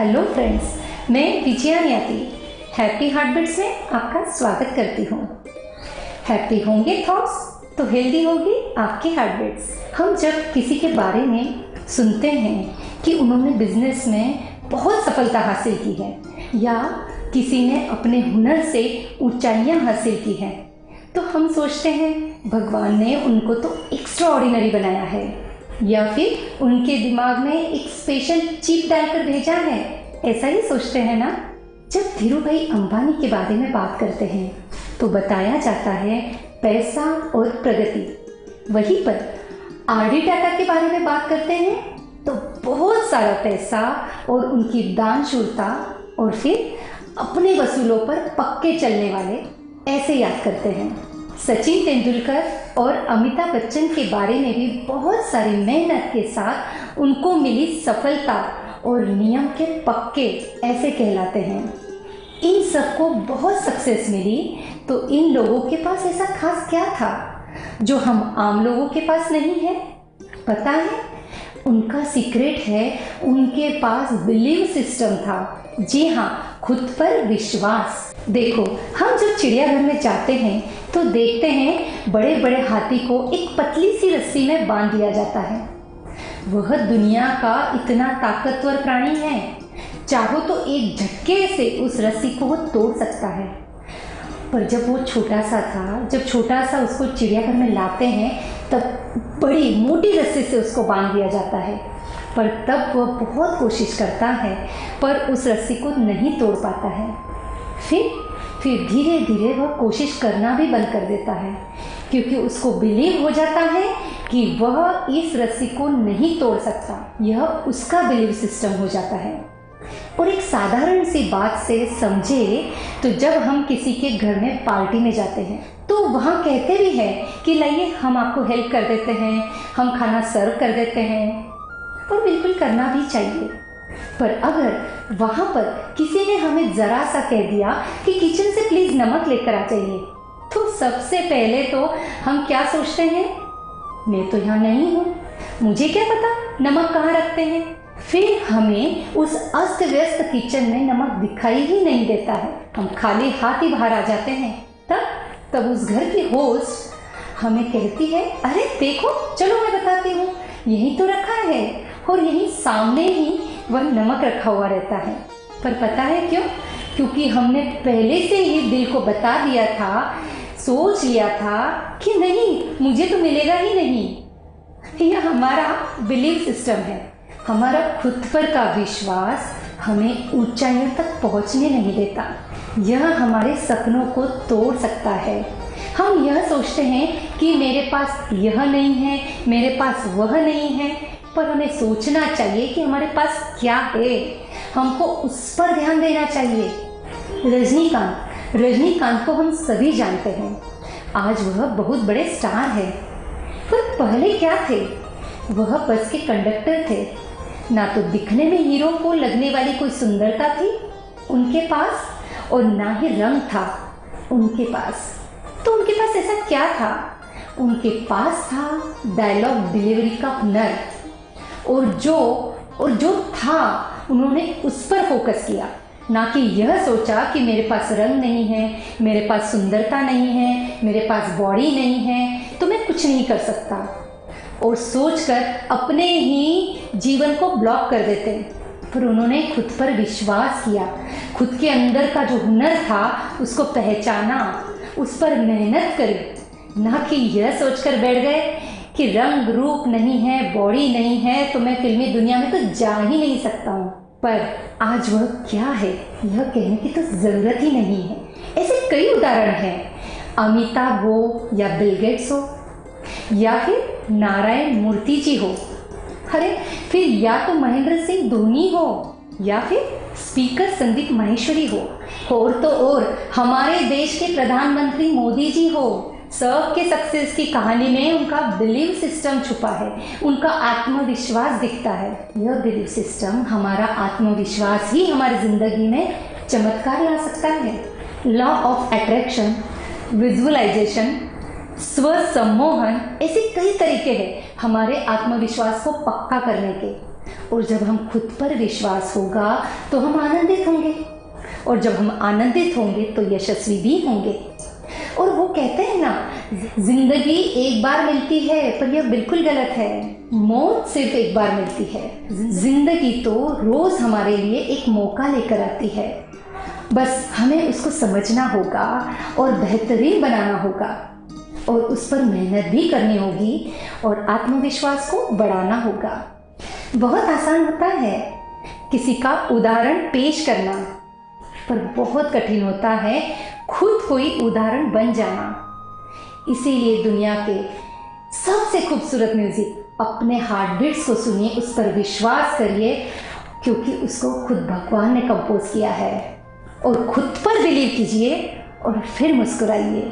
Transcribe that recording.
Hello friends, मैं Vijaya Nyati happy heartbeats में आपका स्वागत करती हूँ। हैप्पी होंगे थॉट्स तो हेल्दी होगी आपकी हार्टबीट्स। हम जब किसी के बारे में सुनते हैं कि उन्होंने बिजनेस में बहुत सफलता हासिल की है या किसी ने अपने हुनर से ऊंचाइयां हासिल की हैं, तो हम सोचते हैं भगवान ने उनको तो एक्स्ट्रा ऑर्डिनरी बनाया है या फिर उनके दिमाग में एक स्पेशल चिप डालकर भेजा है। ऐसा ही सोचते हैं ना। जब धीरू भाई अंबानी के बारे में बात करते हैं तो बताया जाता है पैसा और प्रगति। वहीं पर आरडी टाटा के बारे में बात करते हैं तो बहुत सारा पैसा और उनकी दानशूरता और फिर अपने वसूलों पर पक्के चलने वाले ऐसे याद करते हैं। सचिन तेंदुलकर और अमिताभ बच्चन के बारे में भी बहुत सारी मेहनत के साथ उनको मिली सफलता और नियम के पक्के ऐसे कहलाते हैं। इन सबको बहुत सक्सेस मिली तो इन लोगों के पास ऐसा खास क्या था जो हम आम लोगों के पास नहीं है? पता है, उनका सीक्रेट है उनके पास बिलीव सिस्टम था। जी हाँ, खुद पर विश्वास। देखो, हम जब चिड़ियाघर में जाते हैं तो देखते हैं बड़े बड़े हाथी को एक पतली सी रस्सी में बांध दिया जाता है। वह दुनिया का इतना ताकतवर प्राणी है, चाहो तो एक झटके से उस रस्सी को वो तोड़ सकता है। पर जब वो छोटा सा था, जब छोटा सा उसको चिड़ियाघर में लाते हैं तब बड़ी मोटी रस्सी से उसको बांध दिया जाता है। पर तब वह बहुत कोशिश करता है पर उस रस्सी को नहीं तोड़ पाता है। फिर धीरे धीरे वह कोशिश करना भी बंद कर देता है क्योंकि उसको बिलीव हो जाता है कि वह इस रस्सी को नहीं तोड़ सकता। यह उसका बिलीव सिस्टम हो जाता है। और एक साधारण सी बात से समझे तो जब हम किसी के घर में पार्टी में जाते हैं तो वहाँ कहते भी हैं कि लाइए हम आपको हेल्प कर देते हैं, हम खाना सर्व कर देते हैं, और बिल्कुल करना भी चाहिए। पर अगर वहाँ पर किसी ने हमें ज़रा सा कह दिया कि किचन से प्लीज़ नमक लेकर आ जाइए, तो सबसे पहले तो हम क्या सोचते हैं? मैं तो यहाँ नहीं हूँ, मुझे क्या पता नमक कहाँ रखते हैं। फिर हमें उस अस्त व्यस्त किचन में नमक दिखाई ही नहीं देता है, हम खाली हाथ ही बाहर आ जाते हैं। तब उस घर की होस्ट हमें कहती है, अरे देखो, चलो मैं बताती हूँ, यही तो रखा है, और यही सामने ही वह नमक रखा हुआ रहता है। पर पता है क्यों? क्योंकि हमने पहले से ही दिल को बता दिया था, सोच लिया था कि नहीं, मुझे तो मिलेगा ही नहीं। यह हमारा बिलीव सिस्टम है। हमारा खुद पर का विश्वास हमें ऊंचाइयों तक पहुंचने नहीं देता। यह हमारे सपनों को तोड़ सकता है। हम यह सोचते हैं कि मेरे पास यह नहीं है, मेरे पास वह नहीं है, पर हमें सोचना चाहिए कि हमारे पास क्या है, हमको उस पर ध्यान देना चाहिए। रजनीकांत को हम सभी जानते हैं, आज वह बहुत बड़े स्टार है। पर पहले क्या थे? वह बस के कंडक्टर थे। ना तो दिखने में हीरो को लगने वाली कोई सुंदरता थी उनके पास, और ना ही रंग था उनके पास। तो उनके पास ऐसा क्या था? उनके पास था डायलॉग डिलीवरी का हुनर, और जो था उन्होंने उस पर फोकस किया, ना कि यह सोचा कि मेरे पास रंग नहीं है, मेरे पास सुंदरता नहीं है, मेरे पास बॉडी नहीं है, तो मैं कुछ नहीं कर सकता, और सोचकर अपने ही जीवन को ब्लॉक कर देते। पर उन्होंने खुद पर विश्वास किया, खुद के अंदर का जो हुनर था उसको पहचाना, उस पर मेहनत करी, ना कि यह सोचकर बैठ गए कि रंग रूप नहीं है, बॉडी नहीं है, तो मैं फिल्मी दुनिया में तो जा ही नहीं सकता हूँ। पर आज वह क्या है यह कहने की तो ज़रूरत ही नहीं है। ऐसे कई उदाहरण हैं, अमिताभ हो या बिल गेट्स हो या फिर नारायण मूर्ति जी हो, अरे फिर या तो महेंद्र सिंह धोनी हो या फिर स्पीकर संदीप माहेश्वरी हो, और तो और हमारे देश के प्रधानमंत्री मोदी जी हो। सबके सक्सेस की कहानी में उनका बिलीव सिस्टम छुपा है, उनका आत्मविश्वास दिखता है। यह बिलीव सिस्टम, हमारा आत्मविश्वास ही हमारी जिंदगी में चमत्कार ला सकता है। लॉ ऑफ अट्रैक्शन, विजुअलाइजेशन, स्व सम्मोहन, ऐसे कई तरीके हैं हमारे आत्मविश्वास को पक्का करने के। और जब हम खुद पर विश्वास होगा तो हम आनंदित होंगे, और जब हम आनंदित होंगे तो यशस्वी भी होंगे। और वो कहते हैं ना, जिंदगी एक बार मिलती है, पर यह बिल्कुल गलत है। मौत सिर्फ एक बार मिलती है। जिंदगी तो रोज हमारे लिए एक मौका लेकर आती है, बस हमें उसको समझना होगा और बेहतरीन बनाना होगा, और उस पर मेहनत भी करनी होगी और आत्मविश्वास को बढ़ाना होगा। बहुत आसान होता है किसी का उदाहरण पेश करना, पर बहुत कठिन होता है खुद कोई उदाहरण बन जाना। इसीलिए दुनिया के सबसे खूबसूरत म्यूजिक अपने हार्ट बीट्स को सुनिए, उस पर विश्वास करिए, क्योंकि उसको खुद भगवान ने कंपोज किया है। और खुद पर बिलीव कीजिए और फिर मुस्कुराइए।